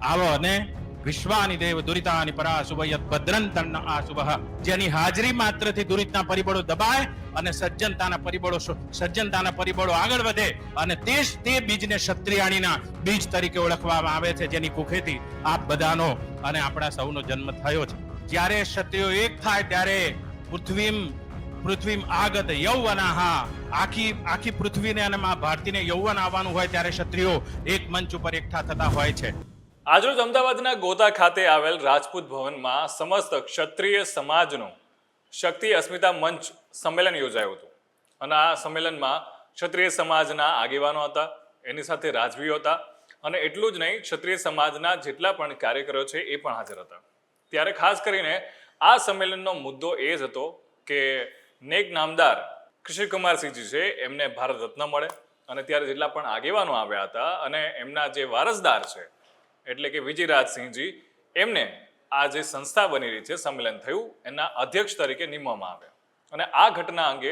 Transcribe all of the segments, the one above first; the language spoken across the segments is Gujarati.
આવો અને વિશ્વાની દેવ દુરિતાની પરાશુભ યત ભદ્રં તન્ન આશુભ, જેની હાજરી માત્રથી દુરિતના પરિબળો દબાય અને સજ્જનતાના પરિબળો આગળ વધે અને તે બીજને ક્ષત્રિયાણીના બીજ તરીકે ઓળખવામાં આવે છે, જેની કુખેથી આપ બધાનો અને આપણા સૌનો જન્મ થયો છે. જ્યારે ક્ષત્રિયો એક થાય ત્યારે પૃથ્વીમ આગત યૌવનાહ, આખી પૃથ્વીને અને મા ભારતીને યૌવન આવવાનું હોય ત્યારે ક્ષત્રિયો એક મંચ ઉપર એકઠા થતા હોય છે. આજરોજ અમદાવાદના ગોતા ખાતે આવેલ રાજપૂત ભવનમાં સમસ્ત ક્ષત્રિય સમાજનું શક્તિ અસ્મિતા મંચ સંમેલન યોજાયું હતું અને આ સંમેલનમાં ક્ષત્રિય સમાજના આગેવાનો હતા, એની સાથે રાજવીઓ હતા અને એટલું જ નહીં, ક્ષત્રિય સમાજના જેટલા પણ કાર્યકરો છે એ પણ હાજર હતા. ત્યારે ખાસ કરીને આ સંમેલનનો મુદ્દો એ જ હતો કે નેક નામદાર કૃષ્ણકુમારસિંહજી છે એમને ભારત રત્ન મળે અને ત્યારે જેટલા પણ આગેવાનો આવ્યા હતા અને એમના જે વારસદાર છે એટલે કે વિજયરાજસિંહજી, એમને આ જે સંસ્થા બની રહી છે, સંમેલન થયું, એના અધ્યક્ષ તરીકે નિમવામાં આવ્યા. અને આ ઘટના અંગે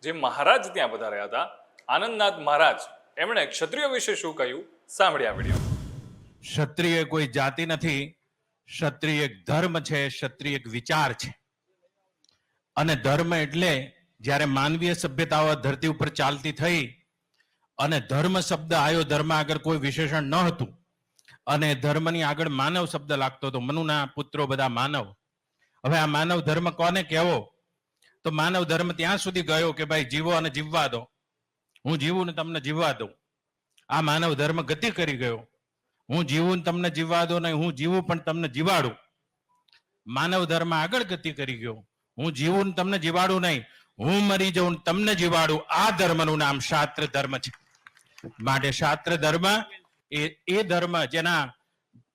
જે મહારાજ ત્યાં પધાર્યા હતા, આનંદનાથ મહારાજ, એમણે ક્ષત્રિય વિશે શું કહ્યું, સાંભળ્યા વિડીયો. ક્ષત્રિય કોઈ જાતિ નથી, ક્ષત્રિય એક ધર્મ છે, ક્ષત્રિય એક વિચાર છે. અને ધર્મ એટલે જ્યારે માનવીય સભ્યતાઓ ધરતી ઉપર ચાલતી થઈ અને ધર્મ શબ્દ આવ્યો, ધર્મ આગળ કોઈ વિશેષણ ન હતું અને ધર્મની આગળ માનવ શબ્દ લાગતો હતો. મનુના પુત્રો બધા માનવ. હવે આ માનવ ધર્મ કોને કહેવો? તો માનવ ધર્મ ત્યાં સુધી ગયો કે ભાઈ જીવો અને જીવવા દો, હું જીવું ને તમને જીવવા દઉં. આ માનવ ધર્મ ગતિ કરી ગયો. હું જીવું ને તમને જીવવા દો નહીં, હું જીવું પણ તમને જીવાડું. માનવ ધર્મ આગળ ગતિ કરી ગયો. હું જીવું ને તમને જીવાડું નહીં, હું મરી જાઉં તમને જીવાડું. આ ધર્મનું નામ શાસ્ત્ર ધર્મ છે. માટે શાસ્ત્ર ધર્મ એ ધર્મ જેના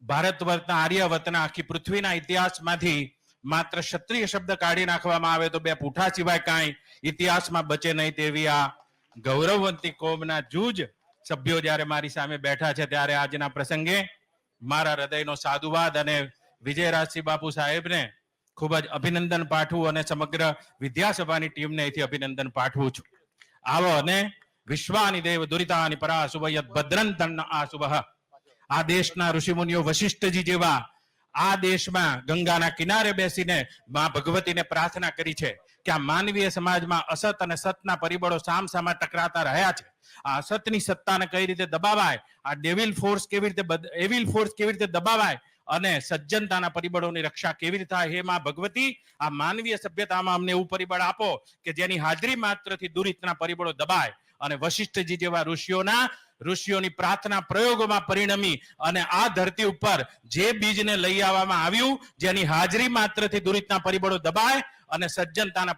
ભારત વર્ષના આર્યવતના આખી પૃથ્વીના ઇતિહાસમાંથી માત્ર ક્ષત્રિય શબ્દ કાઢી નાખવામાં આવે તો બે પૂઠા સિવાય કાંઈ ઇતિહાસમાં બચે નહીં તેવી આ ગૌરવવંતી કોમના જૂજ સભ્યો જ્યારે મારી સામે બેઠા છે, ત્યારે આજના પ્રસંગે મારા હૃદયનો સાધુવાદ અને વિજયરાજસિંહ બાપુ સાહેબને ખૂબ જ અભિનંદન પાઠવું અને સમગ્ર વિદ્યાસભાની ટીમને અહીંથી અભિનંદન પાઠવું છું. આવો અને વિશ્વાની દેવ દુરિતાની પરાશુભ યત ભદ્રં તન્ન આશુભ. આ દેશના ઋષિમુનિઓ વશિષ્ઠજી જેવા આ દેશમાં ગંગાના કિનારે બેસીને મા ભગવતીને પ્રાર્થના કરી છે કે આ માનવીય સમાજમાં અસત અને સતના પરિબળો સામસામા ટકરાતા રહ્યા છે. આ અસતની સત્તાને કઈ રીતે દબાવાય, આ એવિલ ફોર્સ કેવી રીતે દબાવાય અને સજ્જનતાના પરિબળોની રક્ષા કેવી રીતે થાય, હે માં ભગવતી આ માનવીય સભ્યતામાં અમને એવું પરિબળ આપો કે જેની હાજરી માત્રથી દુરિતના પરિબળો દબાય અને વશિષ્ઠજી જેવા ઋષિઓની પ્રાર્થના પ્રયોગોમાં પરિણમી અને આ ધરતી ઉપર જે બીજને લઈ આવવામાં આવ્યું, જેની હાજરી માત્રથી દુરિતના પરિબળો દબાય અને સજ્જનતાના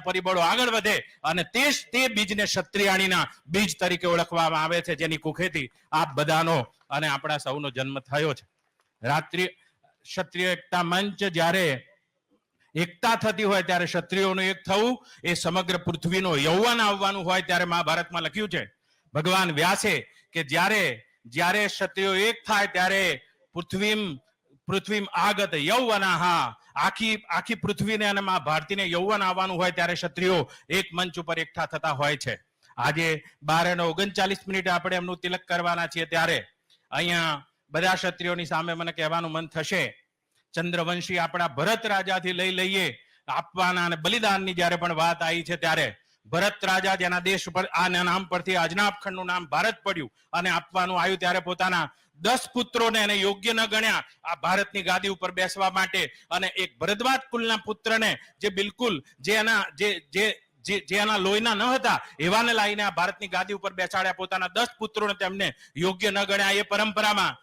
પરિબળો આગળ વધે અને તે બીજને ક્ષત્રિયાણીના બીજ તરીકે ઓળખવામાં આવે છે, જેની કુખેથી આપ બધાનો અને આપણા સૌનો જન્મ થયો છે. ક્ષત્રિય એકતા મંચ જ્યારે એકતા થતી હોય ત્યારે ક્ષત્રિયોનું એક થવું એ સમગ્ર પૃથ્વીનો યૌવન આવવાનું હોય ત્યારે મહાભારતમાં લખ્યું છે ભગવાન વ્યાસે કે જ્યારે ક્ષત્રિયો એક થાય ત્યારે પૃથ્વીમ આગત યૌવનાહ, આખી પૃથ્વીને અને મા ભારતીને યૌવન આવવાનું હોય ત્યારે ક્ષત્રિયો એક મંચ ઉપર એકઠા થતા હોય છે. આજે 12:39 આપણે એમનું તિલક કરવાના છીએ ત્યારે અહીંયા બધા ક્ષત્રિયોની સામે મને કહેવાનું મન થશે, ચંદ્રવંશી આપણા ભરત રાજાથી લઈએ આપવાના અને બલિદાનની જ્યારે પણ વાત આવી છે ત્યારે ભરત રાજા જેના દેશ પર આ નામ પરથી અજનાબ ખંડનું નામ ભારત પડ્યું અને આપવાનું આવ્યું ત્યારે પોતાના 10 પુત્રોને એને યોગ્ય ન ગણ્યા આ ભારતની ગાદી ઉપર બેસવા માટે અને એક ભરદ્વાજ કુલના પુત્રને જે બિલકુલ એના લોહીના ન હતા એવાને લાવીને આ ભારતની ગાદી ઉપર બેસાડ્યા. પોતાના 10 પુત્રોને તેમને યોગ્ય ન ગણ્યા. એ પરંપરામાં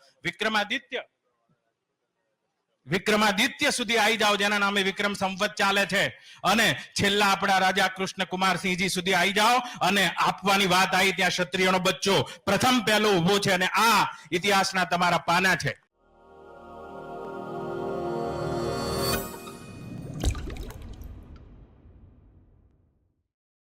વિક્રમાદિત્ય સુધી આવી જાઓ, જેના નામે વિક્રમ સંવત ચાલે છે, અને છેલ્લા આપણા રાજા કૃષ્ણકુમારસિંહજી સુધી આવી જાઓ અને આપવાની વાત આવી ત્યાં ક્ષત્રિયનો બચ્ચો પ્રથમ પહેલો ઉભો છે અને આ ઇતિહાસના તમારા પાના છે.